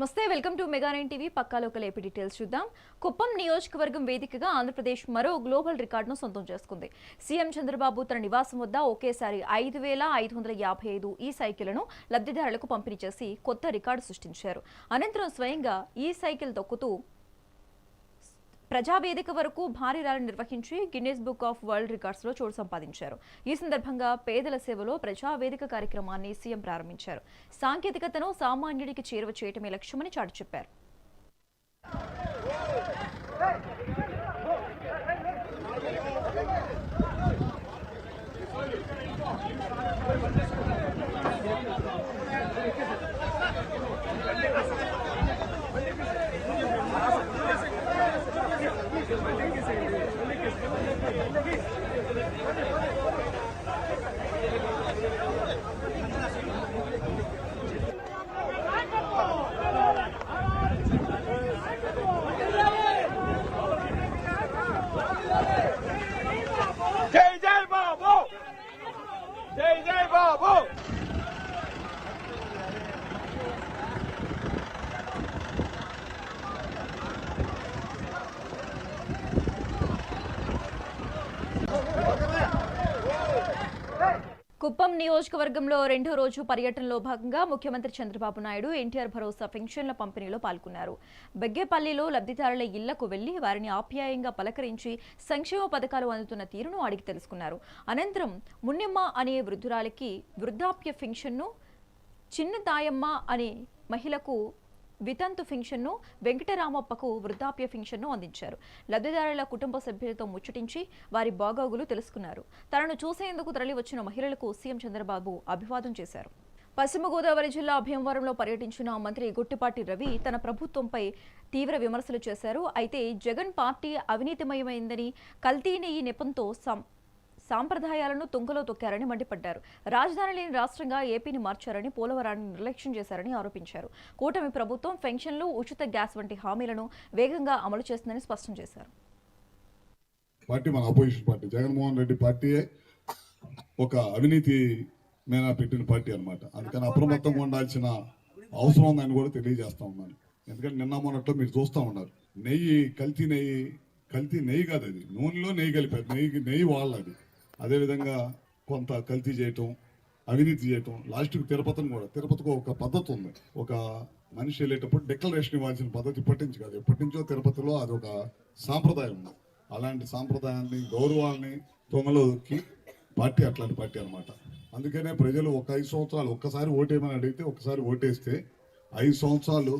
నమస్తే welcome to mega 9 TV పక్కా local AP details చూద్దాం. కుప్పం నియోజకవర్గం వేదికగా ఆంధ్రప్రదేశ్ మరో గ్లోబల్ రికార్డును సొంతం చేసుకుంది. సీఎం చంద్రబాబు తన నివాసం వద్ద ఒకేసారి 5555 ఈ సైకిళ్లను లబ్ధిదారులకు పంపిణీ చేసి కొత్త రికార్డు సృష్టించారు. అనంతరం స్వయంగా ఈ సైకిల్ తొక్కుతూ ప్రజావేదిక వరకు భారీ ర్యాలీ నిర్వహించి Guinness book of world records లో చోటు సంపాదించారు. ఈ సందర్భంగా పేదల సేవలో ప్రజావేదిక కార్యక్రమాన్ని సీఎం ప్రారంభించారు. సాంకేతికతను సామాన్యుడికి చేరువ చేయటమే లక్ష్యమని చాటి చెప్పారు. జై జై బాబు, జై జై బాబు. కుప్పం నియోజకవర్గంలో రెండో రోజు పర్యటనలో భాగంగా ముఖ్యమంత్రి చంద్రబాబు నాయుడు ఎన్టీఆర్ భరోసా పెన్షన్ల పంపిణీలో పాల్గొన్నారు. బెగ్గేపల్లిలో లబ్ధిదారుల ఇళ్లకు వెళ్లి వారిని ఆప్యాయంగా పలకరించి సంక్షేమ పథకాలు అందుతున్న తీరును అడిగి తెలుసుకున్నారు. అనంతరం మున్నెమ్మ అనే వృద్ధురాలికి వృద్ధాప్య పెన్షన్ను, చిన్న తాయమ్మ అనే మహిళకు వితంతు పెన్షన్ను, వెంకటరామప్పకు వృద్ధాప్య పెన్షన్ను అందించారు. లబ్ధిదారుల కుటుంబ సభ్యులతో ముచ్చటించి వారి బాగోగులు తెలుసుకున్నారు. తనను చూసేందుకు తరలి వచ్చిన మహిళలకు సీఎం చంద్రబాబు అభివాదం చేశారు. పశ్చిమ గోదావరి జిల్లా భీమవరంలో పర్యటించిన మంత్రి గుట్టిపాటి రవి తన ప్రభుత్వంపై తీవ్ర విమర్శలు చేశారు. అయితే జగన్ పార్టీ అవినీతిమయమైందని, కల్తీ నెయ్యి నెపంతో సాంప్రదాయాలను తుంగలో తొక్కారని మండిపడ్డారు. రాజధాని లేని రాష్ట్రంగా ఏపీని మార్చారని, పోలవరాన్ని నిర్లక్ష్యం చేశారని ఆరోపించారు. కూటమి ప్రభుత్వం పెన్షన్లు, ఉచిత గ్యాస్ వంటి హామీలను వేగంగా అమలు చేస్తుందని స్పష్టం చేశారు. పార్టీ మన అపోజిషన్ పార్టీ జగన్మోహన్ రెడ్డి పార్టీయే ఒక అవినీతి మీద పెట్టిన పార్టీ అనమాట. అందుకని అప్రమత్తంగా ఉండాల్సిన అవసరం ఉందని కూడా తెలియజేస్తా ఉన్నాను. ఎందుకంటే నిన్న మొన్నట్లో మీరు చూస్తూ ఉన్నారు, నెయ్యి కల్తీ నెయ్యి కాదు, అది నూనెలో నెయ్యి కలిపారు. నెయ్యి వాళ్ళది. అదేవిధంగా కొంత కల్తీ చేయటం, అవినీతి చేయటం, లాస్ట్కి తిరుపతికి ఒక పద్ధతి ఉంది. ఒక మనిషి వెళ్ళేటప్పుడు డిక్లరేషన్ ఇవ్వాల్సిన పద్ధతి ఇప్పటి నుంచి కాదు, ఎప్పటి నుంచో తిరుపతిలో అది ఒక సాంప్రదాయం ఉంది. అలాంటి సాంప్రదాయాన్ని, గౌరవాన్ని తొంగలోకి పార్టీ అట్లాంటి పార్టీ అనమాట. అందుకనే ప్రజలు ఒక 5 సంవత్సరాలు ఒక్కసారి ఓటేయమని అడిగితే ఒకసారి ఓటేస్తే 5 సంవత్సరాలు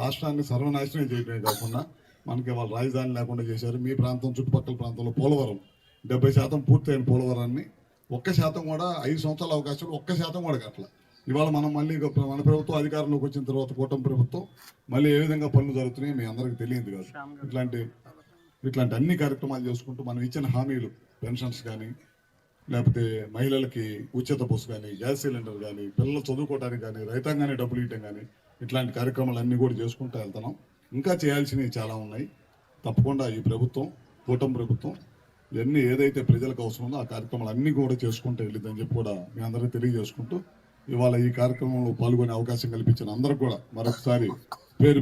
రాష్ట్రాన్ని సర్వనాశనం చేయడమే కాకుండా మనకి వాళ్ళ రాజధాని లేకుండా చేశారు. మీ ప్రాంతం, చుట్టుపక్కల ప్రాంతంలో పోలవరం 70% పూర్తయిన పోలవరాన్ని 1% కూడా 5 సంవత్సరాల అవకాశాలు 1% కూడా కట్టల. ఇవాళ మనం మళ్ళీ మన ప్రభుత్వం అధికారంలోకి వచ్చిన తర్వాత కూటమి ప్రభుత్వం మళ్ళీ ఏ విధంగా పనులు జరుగుతున్నాయో మీ అందరికి తెలియదు కాదు. ఇట్లాంటి అన్ని కార్యక్రమాలు చేసుకుంటూ మనం ఇచ్చిన హామీలు, పెన్షన్స్ కానీ, లేకపోతే మహిళలకి ఉచిత బస్సు కానీ, గ్యాస్ సిలిండర్ కానీ, పిల్లలు చదువుకోవడానికి కానీ, రైతాంగాన్ని డబ్బులు ఇవ్వడం కానీ, ఇట్లాంటి కార్యక్రమాలు అన్నీ కూడా చేసుకుంటూ వెళ్తున్నాం. ఇంకా చేయాల్సినవి చాలా ఉన్నాయి. తప్పకుండా ఈ ప్రభుత్వం, కూటమి ప్రభుత్వం ఇవన్నీ ఏదైతే ప్రజలకు అవసరం ఉందో ఆ కార్యక్రమాలు అన్నీ కూడా చేసుకుంటూ వెళ్ళిద్దని చెప్పి కూడా మీ అందరికీ తెలియజేసుకుంటూ ఇవాళ ఈ కార్యక్రమంలో పాల్గొనే అవకాశం కల్పించిన అందరికి కూడా మరొకసారి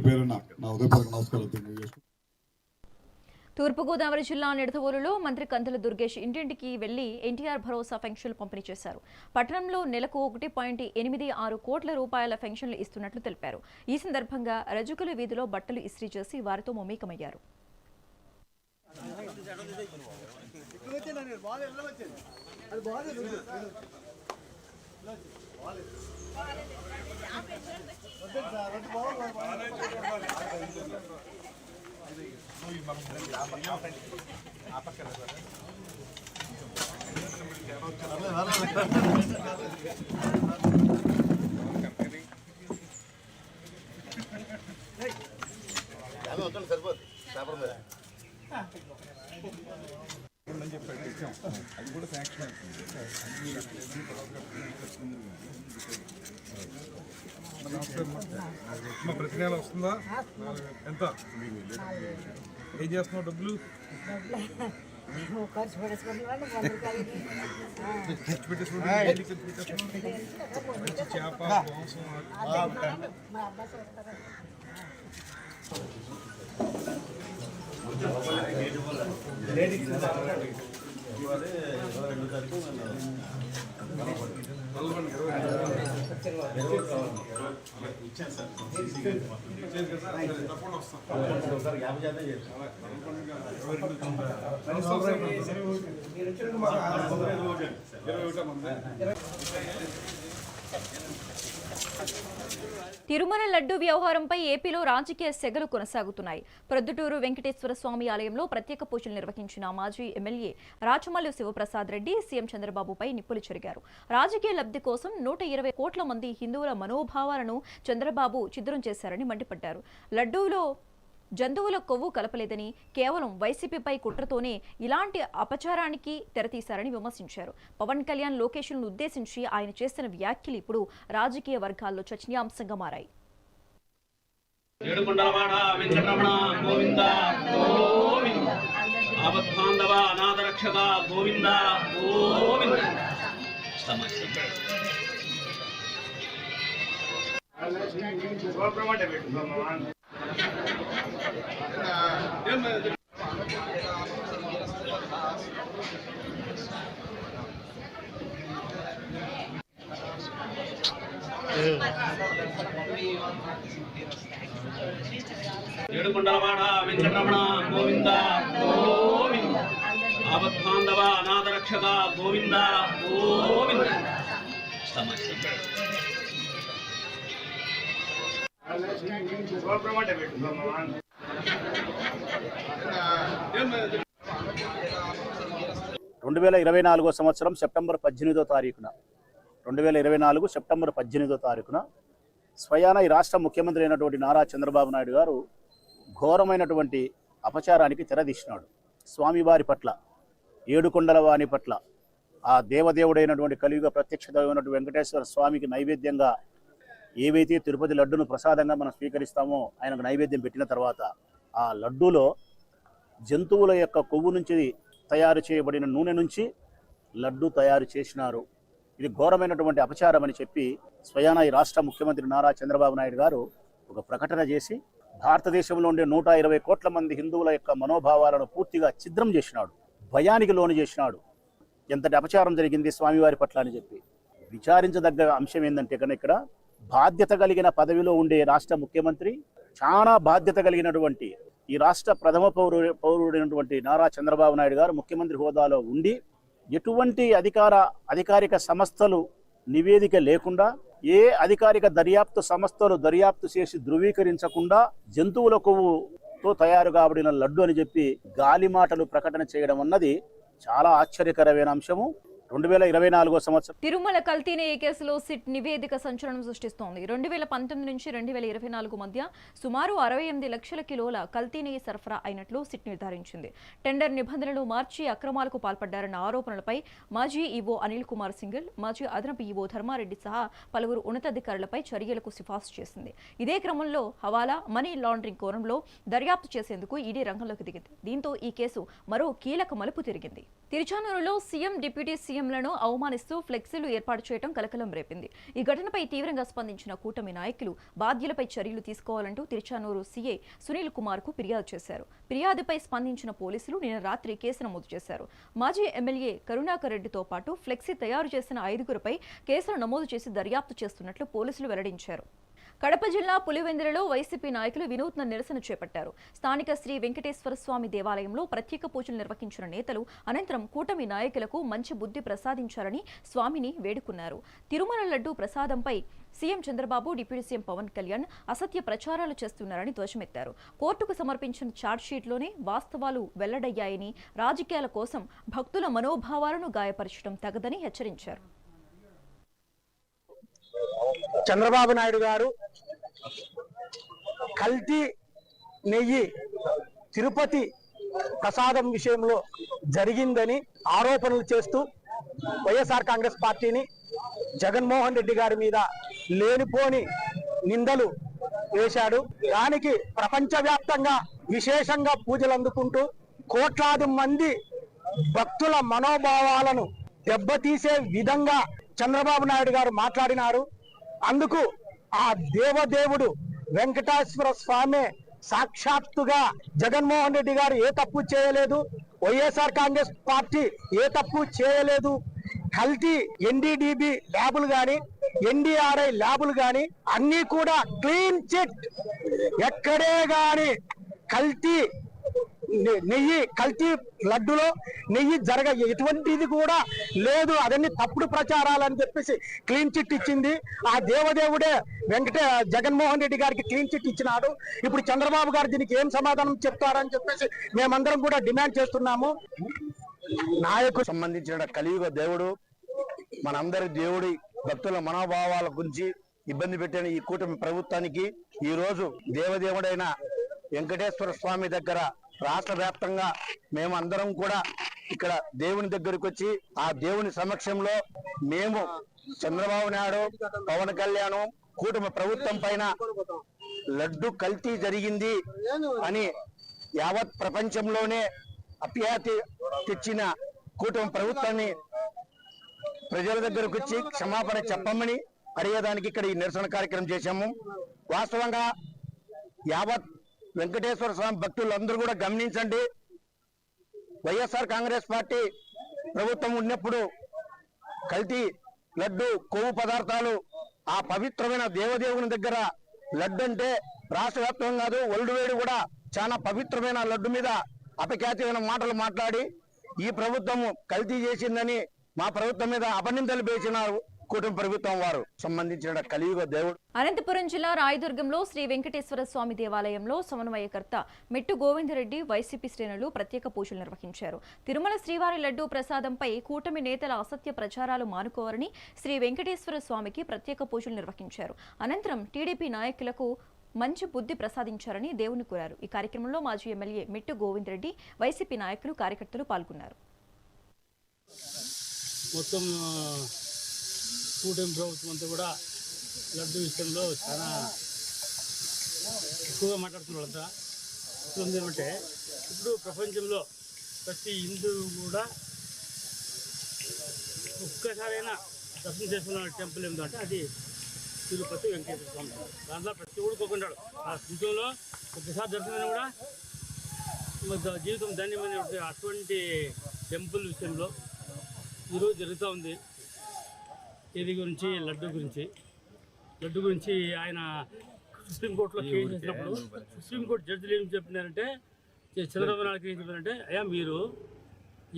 పేరున నా ఉదయపూర్వక నమస్కారాలు తెలియజేసుకుంటాను. తూర్పుగోదావరి జిల్లా నిడదవోలులో మంత్రి కందుల దుర్గేష్ ఇంటింటికి వెళ్లి ఎన్టీఆర్ భరోసా పెన్షన్లు పంపిణీ చేశారు. పట్టణంలో నెలకు 1.86 కోట్ల రూపాయల పెన్షన్లు ఇస్తున్నట్లు తెలిపారు. ఈ సందర్భంగా రజకుల వీధిలో బట్టలు ఇస్త్రీ చేసి వారితో మమేకమయ్యారు. అది కూడా శాంక్షన్ ప్రతి నెల వస్తుందా? ఎంత ఏం చేస్తున్నావు? డబ్బులు ఖర్చు పెట్టేసుకుంటే చేప, మాంసం తిరుమల లడ్డు వ్యవహారంపై ఏపీలో రాజకీయ సెగలు కొనసాగుతున్నాయి. ప్రొద్దుటూరు వెంకటేశ్వర స్వామి ఆలయంలో ప్రత్యేక పూజలు నిర్వహించిన మాజీ ఎమ్మెల్యే రాచమల్లు శివప్రసాద్ రెడ్డి సీఎం చంద్రబాబుపై నిప్పులు చెరిగారు. రాజకీయ లబ్ధి కోసం 120 కోట్ల మంది హిందువుల మనోభావాలను చంద్రబాబు ఛిద్రం చేశారని మండిపడ్డారు. లడ్డూలో జంతువుల కొవ్వు కలపలేదని, కేవలం వైసీపీపై కుట్రతోనే ఇలాంటి అపచారానికి తెరతీశారని విమర్శించారు. పవన్ కళ్యాణ్ లోకేష్ను ఉద్దేశించి ఆయన చేసిన వ్యాఖ్యలు ఇప్పుడు రాజకీయ వర్గాల్లో చర్చనీయాంశంగా మారాయి. ఏడుకొండలవాడ వెంకటరమణ గోవింద గోవింద, ఆపద్బాంధవ అనాథరక్షక గోవింద గోవింద. ఏడుకొండలవాడ వెంకటరమణ గోవింద గోవింద, ఆపద్బాంధవ అనాథరక్షక గోవింద గోవింద. సంవత్సరం సెప్టెంబర్ 18వ తారీఖున 2024 సెప్టెంబర్ 18వ తారీఖున స్వయాన ఈ రాష్ట్ర ముఖ్యమంత్రి అయినటువంటి నారా చంద్రబాబు నాయుడు గారు ఘోరమైనటువంటి అపచారానికి తెరదీసినాడు. స్వామివారి పట్ల, ఏడుకొండల వాణి పట్ల, ఆ దేవదేవుడైనటువంటి కలియుగ ప్రత్యక్షమైనటువంటి వెంకటేశ్వర స్వామికి నైవేద్యంగా ఏవైతే తిరుపతి లడ్డును ప్రసాదంగా మనం స్వీకరిస్తామో ఆయనకు నైవేద్యం పెట్టిన తర్వాత ఆ లడ్డూలో జంతువుల యొక్క కొవ్వు నుంచి తయారు చేయబడిన నూనె నుంచి లడ్డు తయారు చేసినారు. ఇది ఘోరమైనటువంటి అపచారం అని చెప్పి స్వయాన ఈ రాష్ట్ర ముఖ్యమంత్రి నారా చంద్రబాబు నాయుడు గారు ఒక ప్రకటన చేసి భారతదేశంలో ఉండే 120 కోట్ల మంది హిందువుల యొక్క మనోభావాలను పూర్తిగా ఛిద్రం చేసినాడు, భయానికి లోను చేసినాడు. ఎంతటి అపచారం జరిగింది స్వామివారి పట్ల అని చెప్పి విచారించదగ్గ అంశం ఏంటంటే కనుక ఇక్కడ బాధ్యత కలిగిన పదవిలో ఉండే రాష్ట్ర ముఖ్యమంత్రి, చాలా బాధ్యత కలిగినటువంటి ఈ రాష్ట్ర ప్రథమ పౌరుడైనటువంటి నారా చంద్రబాబు నాయుడు గారు ముఖ్యమంత్రి హోదాలో ఉండి ఎటువంటి అధికారిక సంస్థలు నివేదిక లేకుండా, ఏ అధికారిక దర్యాప్తు సంస్థలు దర్యాప్తు చేసి ధృవీకరించకుండా జంతువుల కొవ్వుతో తయారు కాబడిన లడ్డు అని చెప్పి గాలి మాటలు ప్రకటన చేయడం అన్నది చాలా ఆశ్చర్యకరమైన అంశము. 2024 సంవత్సరం తిరుమల కల్తీనే ఈ కేసులో సిట్ నివేదిక సంచలనం సృష్టిస్తోంది. 2019 నుంచి 2024 మధ్య సుమారు 68 లక్షల కిలోల కల్తీనే సరఫరా అయినట్లు సిట్ నిర్ధారించింది. టెండర్ నిబంధనలు మార్చి అక్రమాలకు పాల్పడ్డారన్న ఆరోపణలపై మాజీ ఈవో అనిల్ కుమార్ సింగల్, మాజీ అదనపు ఈవో ధర్మారెడ్డి సహా పలువురు ఉన్నతాధికారులపై చర్యలకు సిఫార్సు చేసింది. ఇదే క్రమంలో హవాలా, మనీ లాండరింగ్ కోణంలో దర్యాప్తు చేసేందుకు ఈడీ రంగంలోకి దిగింది. దీంతో ఈ కేసు మరో కీలక మలుపు తిరిగింది. తిరుచానూరులో సీఎం, డిప్యూటీ సీఎంలను అవమానిస్తూ ఫ్లెక్సీలు ఏర్పాటు చేయడం కలకలం రేపింది. ఈ ఘటనపై తీవ్రంగా స్పందించిన కూటమి నాయకులు బాధ్యులపై చర్యలు తీసుకోవాలంటూ తిరుచానూరు సీఐ సునీల్ కుమార్ కు ఫిర్యాదు చేశారు. ఫిర్యాదుపై స్పందించిన పోలీసులు నిన్న రాత్రి కేసు నమోదు చేశారు. మాజీ ఎమ్మెల్యే కరుణాకర్ రెడ్డితో పాటు ఫ్లెక్సీ తయారు చేసిన 5గురిపై కేసులు నమోదు చేసి దర్యాప్తు చేస్తున్నట్లు పోలీసులు వెల్లడించారు. కడప జిల్లా పులివెందులలో వైసీపీ నాయకులు వినూత్న నిరసన చేపట్టారు. స్థానిక శ్రీ వెంకటేశ్వర స్వామి దేవాలయంలో ప్రత్యేక పూజలు నిర్వహించిన నేతలు అనంతరం కూటమి నాయకులకు మంచి బుద్ధి ప్రసాదించాలని స్వామిని వేడుకున్నారు. తిరుమల లడ్డు ప్రసాదంపై CM Chandrababu, deputy CM Pawan Kalyan అసత్య ప్రచారాలు చేస్తున్నారని ధ్వజమెత్తారు. కోర్టుకు సమర్పించిన ఛార్జ్షీట్లోనే వాస్తవాలు వెల్లడయ్యాయని, రాజకీయాల కోసం భక్తుల మనోభావాలను గాయపరచడం తగదని హెచ్చరించారు. చంద్రబాబు నాయుడు గారు కల్తీ నెయ్యి తిరుపతి ప్రసాదం విషయంలో జరిగిందని ఆరోపణలు చేస్తూ వైఎస్ఆర్ కాంగ్రెస్ పార్టీని, జగన్మోహన్ రెడ్డి గారి మీద లేనిపోని నిందలు వేశాడు. దానికి ప్రపంచవ్యాప్తంగా విశేషంగా పూజలు అందుకుంటూ కోట్లాది మంది భక్తుల మనోభావాలను దెబ్బతీసే విధంగా చంద్రబాబు నాయుడు గారు మాట్లాడినారు. అందుకు ఆ దేవదేవుడు వెంకటేశ్వర స్వామి సాక్షాత్తుగా జగన్మోహన్ రెడ్డి గారు ఏ తప్పు చేయలేదు, వైఎస్ఆర్ కాంగ్రెస్ పార్టీ ఏ తప్పు చేయలేదు. కల్తీ ఎన్డీడీబీ ల్యాబులు కానీ ఎన్డీఆర్ఐ ల్యాబులు కానీ అన్నీ కూడా క్లీన్ చిట్. ఎక్కడే కానీ కల్తీ నెయ్యి, కల్తీ లడ్డులో నెయ్యి ఎటువంటిది కూడా లేదు. అవన్నీ తప్పుడు ప్రచారాలని చెప్పేసి క్లీన్ చిట్ ఇచ్చింది. ఆ దేవదేవుడే జగన్మోహన్ రెడ్డి గారికి క్లీన్ చిట్ ఇచ్చినాడు. ఇప్పుడు చంద్రబాబు గారు దీనికి ఏం సమాధానం చెప్తారని చెప్పేసి మేమందరం కూడా డిమాండ్ చేస్తున్నాము. నాయకు సంబంధించిన కలియుగ దేవుడు, మనందరి దేవుడి భక్తుల మనోభావాల గురించి ఇబ్బంది పెట్టిన ఈ కూటమి ప్రభుత్వానికి ఈ రోజు దేవదేవుడైన వెంకటేశ్వర స్వామి దగ్గర రాష్ట్ర వ్యాప్తంగా మేమందరం కూడా ఇక్కడ దేవుని దగ్గరికి వచ్చి ఆ దేవుని సమక్షంలో మేము చంద్రబాబు నాయుడు, పవన్ కళ్యాణ్ కూటమి ప్రభుత్వం పైన లడ్డు కల్తీ జరిగింది అని యావత్ ప్రపంచంలోనే అప్యాతి తెచ్చిన కూటమి ప్రభుత్వాన్ని ప్రజల దగ్గరకు వచ్చి క్షమాపణ చెప్పమని అడిగేదానికి ఇక్కడ ఈ నిరసన కార్యక్రమం చేశాము. వాస్తవంగా యావత్ వెంకటేశ్వర స్వామి భక్తులందరూ కూడా గమనించండి, వైఎస్ఆర్ కాంగ్రెస్ పార్టీ ప్రభుత్వం ఉన్నప్పుడు కల్తీ లడ్డు, కొవ్వు పదార్థాలు, ఆ పవిత్రమైన దేవదేవుని దగ్గర లడ్డు అంటే రాష్ట్ర వ్యాప్తంగా కాదు వరల్డ్ వైడ్ కూడా చాలా పవిత్రమైన లడ్డు మీద అపఖ్యాతిమైన మాటలు మాట్లాడి ఈ ప్రభుత్వం కల్తీ చేసిందని మా ప్రభుత్వం మీద అపనిందలు వేసినారు కూటమి ప్రభుత్వం వారు. సంబంధించిన కలియుగ దేవుడు. అనంతపురం జిల్లా రాయదుర్గంలో శ్రీ వెంకటేశ్వర స్వామి దేవాలయంలో సమన్వయకర్త మెట్టు గోవిందరెడ్డి వైసీపీ శ్రేణులు ప్రత్యేక పూజలు నిర్వహించారు. తిరుమల శ్రీవారి లడ్డూ ప్రసాదంపై కూటమి నేతల అసత్య ప్రచారాలు మానుకోవాలని శ్రీ వెంకటేశ్వర స్వామికి ప్రత్యేక పూజలు నిర్వహించారు. అనంతరం టీడీపీ నాయకులకు మంచి బుద్ధి ప్రసాదించారని దేవుని కోరారు. ఈ కార్యక్రమంలో మాజీ ఎమ్మెల్యే మెట్టు గోవిందరెడ్డి, వైసీపీ నాయకులు, కార్యకర్తలు పాల్గొన్నారు. మొత్తం కూటమి ప్రభుత్వం అంతా కూడా లడ్డు విషయంలో చాలా ఎక్కువగా మాట్లాడుతున్నారు. అంతా ఏమంటే ఇప్పుడు ప్రపంచంలో ప్రతి హిందువు కూడా ఒక్కసారైనా దర్శనం చేసుకున్న టెంపుల్ ఏంటంటే అది తిరుపతి వెంకటేశ్వర స్వామి. దాంట్లో ప్రతి ఒక్కడు కోరుకుంటాడు. ఆ జీవితంలో ఒకసారి దర్శనం కూడా జీవితం ధన్యమైన అటువంటి టెంపుల్ విషయంలో ఈరోజు జరుగుతూ ఉంది. ఇది గురించి లడ్డు గురించి ఆయన సుప్రీంకోర్టులో కేసు చేసినప్పుడు సుప్రీంకోర్టు జడ్జిలు ఏం చెప్పినారంటే, చంద్రబాబు నాయుడు ఏం చెప్పారంటే, అయ్యా మీరు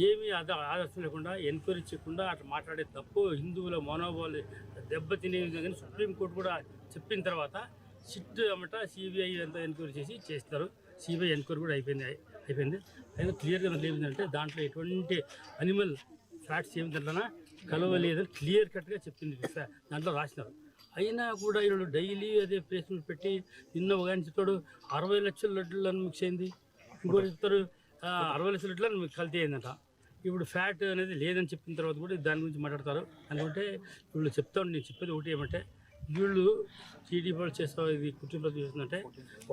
ఏమీ ఆదర్శం లేకుండా ఎంక్వైరీ చేయకుండా అట్లా మాట్లాడే తప్పు, హిందువుల మనోభావాలు దెబ్బతినే విధంగా సుప్రీంకోర్టు కూడా చెప్పిన తర్వాత సిట్ అన్నమాట సిబిఐ అంతా ఎంక్వైరీ చేస్తారు. సిబిఐ ఎంక్వైరీ కూడా అయిపోయింది. అయినా క్లియర్గా ఏమిటంటే దాంట్లో ఎటువంటి అనిమల్ ఫ్యాక్ట్స్ ఏమిటంటే కలవలేదని క్లియర్ కట్గా చెప్పింది. దాంట్లో రాసినారు. అయినా కూడా వీళ్ళు డైలీ అదే ప్లేస్మెంట్ పెట్టి నిన్న ఒక ఆయన చెప్తాడు 60 లక్షల లడ్డులను మిక్స్ అయింది, ఇంకోటి చెప్తారు 60 లక్షల లడ్డులను మీకు కల్తీ అయిందంట. ఇప్పుడు ఫ్యాట్ అనేది లేదని చెప్పిన తర్వాత కూడా దాని గురించి మాట్లాడతారు. అనుకుంటే వీళ్ళు చెప్తాను, నేను చెప్పేది ఒకటి ఏమంటే, వీళ్ళు టీడీపీ వాళ్ళు ఇది కుటుంబం చేస్తుందంటే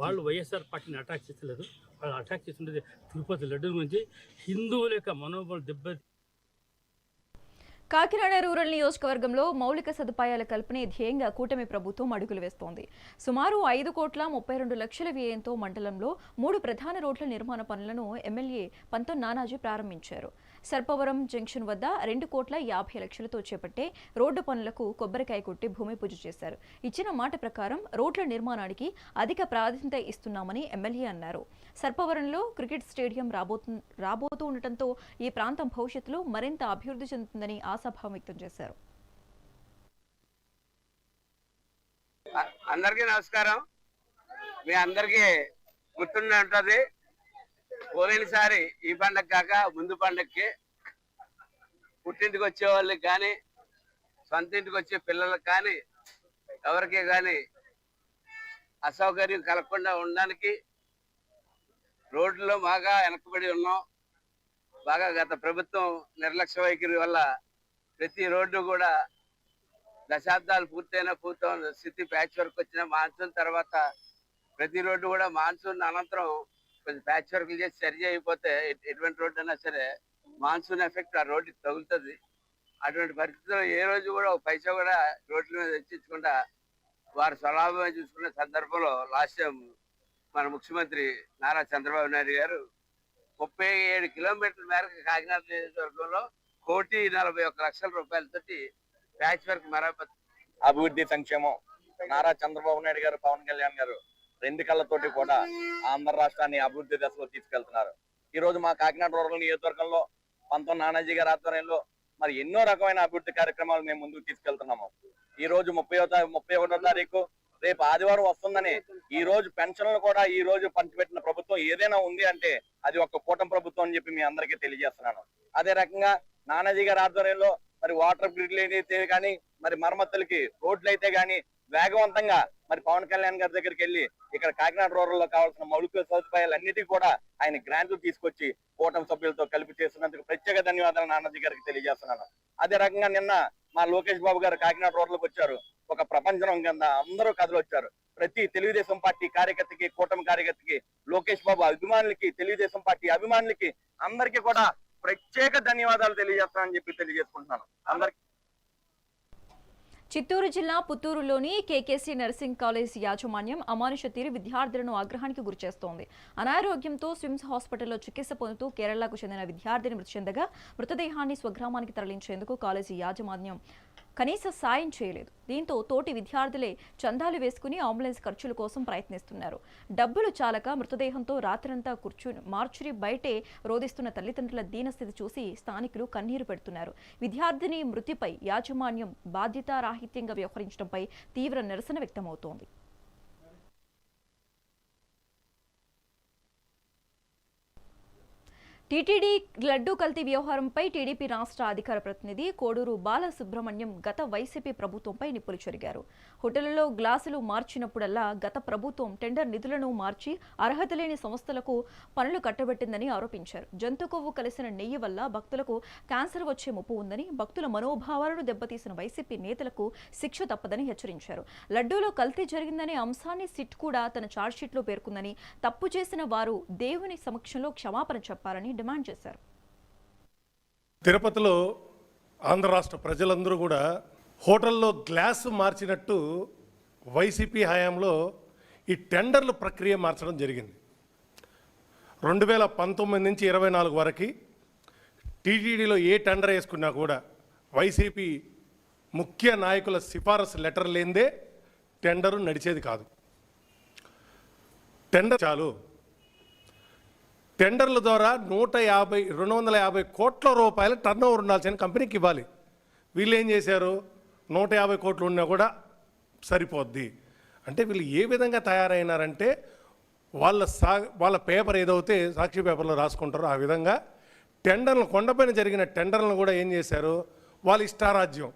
వాళ్ళు వైఎస్ఆర్ పార్టీని అటాక్ చేస్తలేదు. వాళ్ళు అటాక్ చేస్తుంటే తిరుపతి లడ్డు గురించి హిందువుల యొక్క మనోబలం దెబ్బ. కాకినాడ రూరల్ నియోజకవర్గంలో మౌలిక సదుపాయాల కల్పనే ధ్యేయంగా కూటమి ప్రభుత్వం అడుగులు వేస్తోంది. సుమారు 5,32,00,000 వ్యయంతో మండలంలో 3 ప్రధాన రోడ్ల నిర్మాణ పనులను ఎమ్మెల్యే పంతం నానాజీ ప్రారంభించారు. సర్పవరం జంక్షన్ వద్ద 2,50,00,000తో చేపట్టే రోడ్డు పనులకు కొబ్బరికాయ కొట్టి భూమి పూజ చేశారు. ఇచ్చిన మాట ప్రకారం రోడ్ల నిర్మాణానికి అధిక ప్రాధాన్యత ఇస్తున్నామని ఎమ్మెల్యే అన్నారు. సర్పవరంలో క్రికెట్ స్టేడియం రాబోతూ ఉండటంతో ఈ ప్రాంతం భవిష్యత్తులో మరింత అభివృద్ధి చెందుతుందని ఆశాభావం వ్యక్తం చేశారు. అందరికీ నమస్కారం. మీ అందరికీ గుర్తుండే ఉంటుంది, పోయినసారి ఈ పండగ కాక ముందు పండగకి పుట్టింటికి వచ్చే వాళ్ళకి కానీ సొంత ఇంటికి వచ్చే పిల్లలకు కానీ ఎవరికి కానీ అసౌకర్యం కలగకుండా ఉండడానికి రోడ్లలో బాగా వెనకబడి ఉన్నాం. బాగా గత ప్రభుత్వం నిర్లక్ష్య వైఖరి వల్ల ప్రతి రోడ్డు కూడా దశాబ్దాలు పూర్తవున్న స్థితి, ప్యాచ్ వర్క్ వచ్చిన మాన్సూన్ తర్వాత ప్రతి రోడ్డు కూడా మాన్సూన్ అనంతరం కొంచెం ప్యాచ్ వర్క్లు చేసి సరి అయిపోతే ఎటువంటి రోడ్డు అయినా సరే మాన్సూన్ ఎఫెక్ట్ ఆ రోడ్డుకి తగులుతుంది. అటువంటి పరిస్థితుల్లో ఏ రోజు కూడా ఒక పైసా కూడా రోడ్ల మీద వెచ్చించకుండా వారు స్వలాభమే చూసుకునే సందర్భంలో లాస్ట్ టైం మన ముఖ్యమంత్రి నారా చంద్రబాబు నాయుడు గారు 37 కిలోమీటర్ల మేరకు కాకినాడ నియోజకవర్గంలో 1,41,00,000 రూపాయలతోటి ప్యాచ్ వర్క్ మరమ్మతు అభివృద్ధి సంక్షేమం నారా చంద్రబాబు నాయుడు గారు, పవన్ కళ్యాణ్ గారు 2 కళ్ళతోటి కూడా ఆంధ్ర రాష్ట్రాన్ని అభివృద్ధి దశలో తీసుకెళ్తున్నారు. ఈ రోజు మా కాకినాడ రూరల్ నియోజకవర్గంలో పంతం నానాజీ గారి ఆధ్వర్యంలో మరి ఎన్నో రకమైన అభివృద్ధి కార్యక్రమాలు మేము ముందుకు తీసుకెళ్తున్నాము. ఈ రోజు 31వ తారీఖు రేపు ఆదివారం వస్తుందని ఈ రోజు పెన్షన్లు కూడా ఈ రోజు పంచిపెట్టిన ప్రభుత్వం ఏదైనా ఉంది అంటే అది ఒక కూటమి ప్రభుత్వం అని చెప్పి మీ అందరికీ తెలియజేస్తున్నాను. అదే రకంగా నానాజీ గారి ఆధ్వర్యంలో మరి వాటర్ గ్రిడ్లు అయితే కానీ మరి మరమ్మతులకి రోడ్లు అయితే కానీ వేగవంతంగా మరి పవన్ కళ్యాణ్ గారి దగ్గరికి వెళ్ళి ఇక్కడ కాకినాడ రూరల్ లో కావాల్సిన మౌలిక సదుపాయాలన్నిటికీ కూడా ఆయన గ్రాంట్లు తీసుకొచ్చి కూటమి సభ్యులతో కలిపి చేస్తున్నందుకు ప్రత్యేక ధన్యవాదాలు నానాజీ గారికి తెలియజేస్తున్నాను. అదే రకంగా నిన్న మా లోకేష్ బాబు గారు కాకినాడ రూరల్కి వచ్చారు. ఒక ప్రపంచం కింద అందరూ కథలు వచ్చారు. ప్రతి తెలుగుదేశం పార్టీ కార్యకర్తకి, కూటమి కార్యకర్తకి, లోకేష్ బాబు అభిమానులకి, తెలుగుదేశం పార్టీ అభిమానులకి అందరికీ కూడా ప్రత్యేక ధన్యవాదాలు తెలియజేస్తానని చెప్పి తెలియజేసుకుంటున్నాను అందరికి. చిత్తూరు జిల్లా పుత్తూరులోని కేకేసీ నర్సింగ్ కాలేజ్ యాజమాన్యం అమానుష తీరు విద్యార్థులను ఆగ్రహానికి గురిచేస్తోంది. అనారోగ్యంతో స్విమ్స్ హాస్పిటల్లో చికిత్స పొందుతూ కేరళకు చెందిన విద్యార్థిని మృతి చెందగా మృతదేహాన్ని స్వగ్రామానికి తరలించేందుకు కాలేజీ యాజమాన్యం కనీస సాయం చేయలేదు. దీంతో తోటి విద్యార్థులే చందాలు వేసుకుని అంబులెన్స్ ఖర్చుల కోసం ప్రయత్నిస్తున్నారు. డబ్బులు చాలక మృతదేహంతో రాత్రంతా కూర్చుని మార్చురి బయటే రోధిస్తున్న తల్లిదండ్రుల దీనస్థితి చూసి స్థానికులు కన్నీరు పెడుతున్నారు. విద్యార్థిని మృతిపై యాజమాన్యం బాధ్యతారాహిత్యంగా వ్యవహరించడంపై తీవ్ర నిరసన వ్యక్తమవుతోంది. టీటీడీ లడ్డూ కల్తీ వ్యవహారంపై టీడీపీ రాష్ట్ర అధికార ప్రతినిధి కోడూరు బాలసుబ్రహ్మణ్యం గత వైసీపీ ప్రభుత్వంపై నిప్పులు చెరిగారు. హోటళ్లలో గ్లాసులు మార్చినప్పుడల్లా గత ప్రభుత్వం టెండర్ నిధులను మార్చి అర్హత లేని సంస్థలకు పనులు కట్టబెట్టిందని ఆరోపించారు. జంతు కొవ్వు కలిసిన నెయ్యి వల్ల భక్తులకు క్యాన్సర్ వచ్చే ముప్పు ఉందని, భక్తుల మనోభావాలను దెబ్బతీసిన వైసీపీ నేతలకు శిక్ష తప్పదని హెచ్చరించారు. లడ్డూలో కల్తీ జరిగిందనే అంశాన్ని సిట్ కూడా తన ఛార్జ్షీట్లో పేర్కొందని, తప్పు చేసిన వారు దేవుని సమక్షంలో క్షమాపణ చెప్పాలని డిమాండ్ చేశారు. తిరుపతిలో ఆంధ్ర రాష్ట్ర ప్రజలందరూ కూడా హోటల్లో గ్లాసు మార్చినట్టు వైసీపీ హయాంలో ఈ టెండర్ల ప్రక్రియ మార్చడం జరిగింది. 2019 నుంచి 24 వరకు టీటీడీలో ఏ టెండర్ వేసుకున్నా కూడా వైసీపీ ముఖ్య నాయకుల సిఫారసు లెటర్ లేనిదే టెండరు నడిచేది కాదు. టెండర్ చాలు, టెండర్ల ద్వారా 250 కోట్ల రూపాయల టర్న్ ఓవర్ ఉండాల్సిన కంపెనీకి ఇవ్వాలి. వీళ్ళు ఏం చేశారు, 150 కోట్లు ఉన్నా కూడా సరిపోద్ది అంటే వీళ్ళు ఏ విధంగా తయారైనారంటే వాళ్ళ పేపర్ ఏదైతే సాక్షి పేపర్లో రాసుకుంటారో ఆ విధంగా టెండర్లు కొండపైన జరిగిన టెండర్లను కూడా ఏం చేశారు, వాళ్ళ ఇష్టారాజ్యం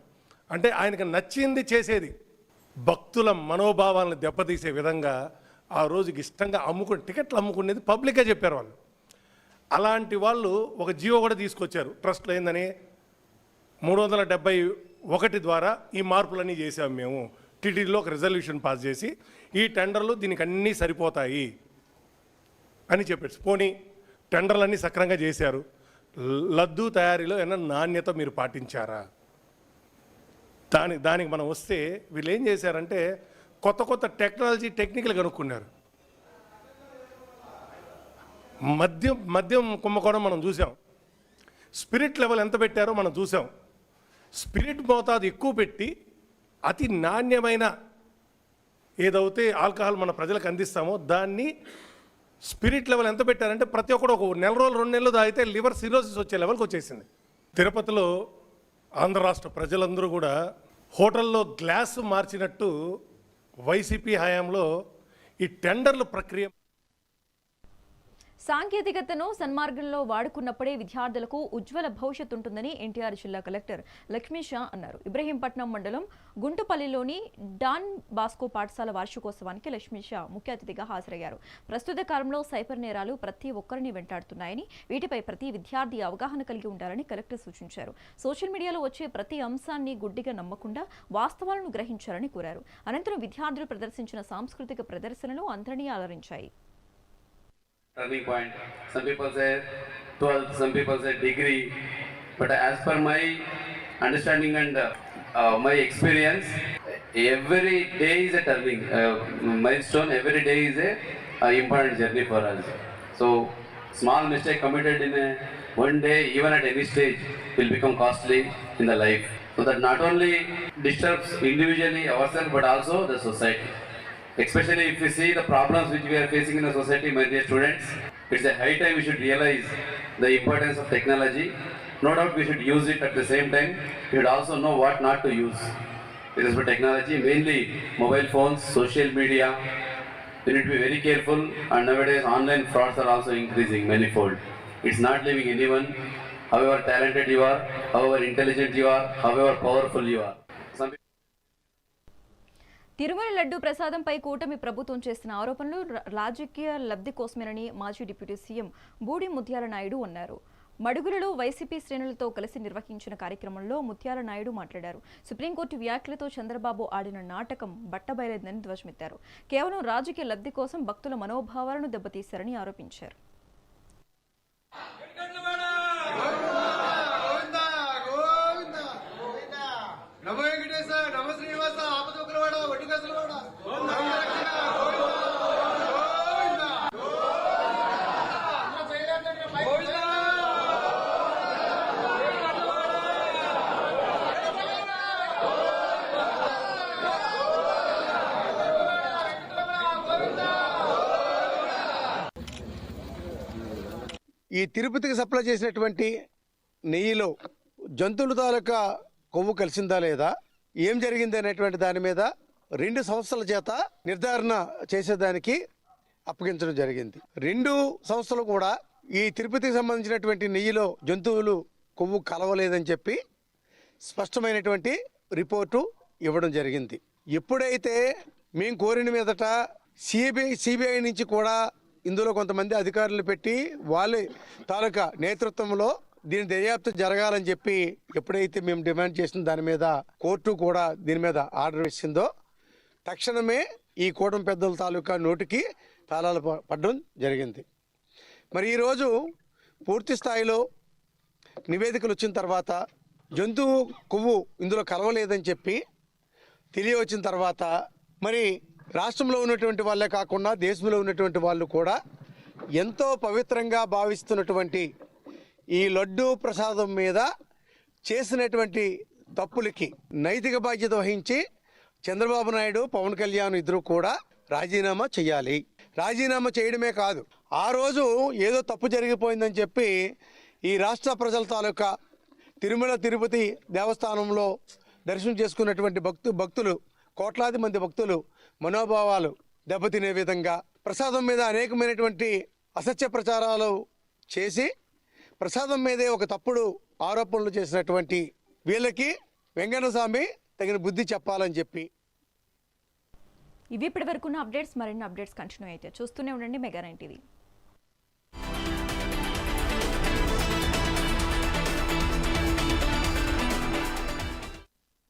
అంటే ఆయనకు నచ్చింది చేసేది, భక్తుల మనోభావాలను దెబ్బతీసే విధంగా ఆ రోజుకి ఇష్టంగా టికెట్లు అమ్ముకునేది పబ్లిక్గా చెప్పారు వాళ్ళు. అలాంటి వాళ్ళు ఒక జీవో కూడా తీసుకొచ్చారు ట్రస్ట్లో. ఏందని 371 ద్వారా ఈ మార్పులన్నీ చేసాము మేము. టీటీడీలో ఒక రిజల్యూషన్ పాస్ చేసి ఈ టెండర్లు దీనికి అన్నీ సరిపోతాయి అని చెప్పారు. పోనీ టెండర్లన్నీ సక్రంగా చేశారు, లడ్డూ తయారీలో ఏమైనా నాణ్యత మీరు పాటించారా? దానికి మనం వస్తే వీళ్ళు ఏం చేశారంటే కొత్త టెక్నికల్ కనుక్కున్నారు. మద్యం కుంభకోణం మనం చూసాం. స్పిరిట్ లెవెల్ ఎంత పెట్టారో మనం చూసాం. స్పిరిట్ మోతాదు ఎక్కువ పెట్టి అతి నాణ్యమైన ఏదైతే ఆల్కహాల్ మన ప్రజలకు అందిస్తామో దాన్ని స్పిరిట్ లెవెల్ ఎంత పెట్టారంటే ప్రతి ఒక్కడు ఒక నెల రోజులు 2 నెలలు తాగితే లివర్ సిరోసిస్ వచ్చే లెవెల్కి వచ్చేసింది. తిరుపతిలో ఆంధ్ర రాష్ట్ర ప్రజలందరూ కూడా హోటల్లో గ్లాసు మార్చినట్టు వైసీపీ హయాంలో ఈ టెండర్ల ప్రక్రియ సాంకేతికతను సన్మార్గంలో వాడుకున్నప్పుడే విద్యార్థులకు ఉజ్వల భవిష్యత్తు ఉంటుందని ఎన్టీఆర్ జిల్లా కలెక్టర్ లక్ష్మీ షా అన్నారు. ఇబ్రహీంపట్నం మండలం గుంటుపల్లిలోని డాన్ బాస్కో పాఠశాల వార్షికోత్సవానికి లక్ష్మీ షా ముఖ్య అతిథిగా హాజరయ్యారు. ప్రస్తుత కాలంలో సైబర్ నేరాలు ప్రతి ఒక్కరిని వెంటాడుతున్నాయని, వీటిపై ప్రతి విద్యార్థి అవగాహన కలిగి ఉండాలని కలెక్టర్ సూచించారు. సోషల్ మీడియాలో వచ్చే ప్రతి అంశాన్ని గుడ్డిగా నమ్మకుండా వాస్తవాలను గ్రహించాలని కోరారు. అనంతరం విద్యార్థులు ప్రదర్శించిన సాంస్కృతిక ప్రదర్శనలు అందరినీ అలరించాయి. Turning point. Some people say 12th, some people say degree. But as per my understanding and my experience, every day is a turning milestone. Every day is a important journey for us. So small mistake committed in one day, even at any stage, will become costly in the life. So that not only disturbs individually ourselves but also the society. Especially if we see the problems which we are facing in the society, my dear students, it's a high time we should realize the importance of technology. No doubt we should use it. At the same time, we should also know what not to use. It is for technology, mainly mobile phones, social media. We need to be very careful, and nowadays online frauds are also increasing manifold. It's not leaving anyone, however talented you are, however intelligent you are, however powerful you are. Tirumala laddu ప్రసాదంపై కూటమి ప్రభుత్వం చేస్తున్న ఆరోపణలు రాజకీయ లబ్ధి కోసమేనని మాజీ deputy CM Budi ముత్యాల నాయుడు అన్నారు. మడుగులలో వైసీపీ శ్రేణులతో కలిసి నిర్వహించిన కార్యక్రమంలో ముత్యాల నాయుడు మాట్లాడారు. సుప్రీంకోర్టు వ్యాఖ్యలతో చంద్రబాబు ఆడిన నాటకం బట్టబయలైందని ధ్వజమెత్తారు. కేవలం రాజకీయ లబ్ధి కోసం భక్తుల మనోభావాలను దెబ్బతీశారని ఆరోపించారు. ఈ తిరుపతికి సప్లై చేసినటువంటి నెయ్యిలో జంతువుల తాలూకా కొవ్వు కలిసిందా లేదా, ఏం జరిగింది అనేటువంటి దాని మీద 2 సంస్థల చేత నిర్ధారణ చేసేదానికి అప్పగించడం జరిగింది. 2 సంస్థలు కూడా ఈ తిరుపతికి సంబంధించినటువంటి నెయ్యిలో జంతువులు కొవ్వు కలవలేదని చెప్పి స్పష్టమైనటువంటి రిపోర్టు ఇవ్వడం జరిగింది. ఎప్పుడైతే మేము కోరిన మీదట సిబిఐ నుంచి కూడా ఇందులో కొంతమంది అధికారులు పెట్టి వాళ్ళ తాలూకా నేతృత్వంలో దీని దర్యాప్తు జరగాలని చెప్పి ఎప్పుడైతే మేము డిమాండ్ చేసిన దాని మీద కోర్టు కూడా దీని మీద ఆర్డర్ ఇచ్చిందో తక్షణమే ఈ కూటమి పెద్దల తాలూకా నోటికి తాళాలు పడడం జరిగింది. మరి ఈరోజు పూర్తి స్థాయిలో నివేదికలు వచ్చిన తర్వాత జంతువు కొవ్వు ఇందులో కలవలేదని చెప్పి తెలియవచ్చిన తర్వాత మరి రాష్ట్రంలో ఉన్నటువంటి వాళ్ళే కాకుండా దేశంలో ఉన్నటువంటి వాళ్ళు కూడా ఎంతో పవిత్రంగా భావిస్తున్నటువంటి ఈ లడ్డూ ప్రసాదం మీద చేసినటువంటి తప్పులకి నైతిక బాధ్యత వహించి చంద్రబాబు నాయుడు, పవన్ కళ్యాణ్ ఇద్దరు కూడా రాజీనామా చేయాలి. రాజీనామా చేయడమే కాదు, ఆ రోజు ఏదో తప్పు జరిగిపోయిందని చెప్పి ఈ రాష్ట్ర ప్రజల తాలూకా తిరుమల తిరుపతి దేవస్థానంలో దర్శనం చేసుకున్నటువంటి భక్తులు కోట్లాది మంది భక్తులు మనోభావాలు దెబ్బతినే విధంగా ప్రసాదం మీద అనేకమైనటువంటి అసత్య ప్రచారాలు చేసి ప్రసాదం మీదే ఒక తప్పుడు ఆరోపణలు చేసినటువంటి వీళ్ళకి వెంకన్నస్వామి తగిన బుద్ధి చెప్పాలని చెప్పి. ఇవి ఇప్పటివరకున్న అప్డేట్స్. మరిన్ని అప్డేట్స్ కంటిన్యూ అయితే చూస్తూనే ఉండండి మెగా 9 టీవీ.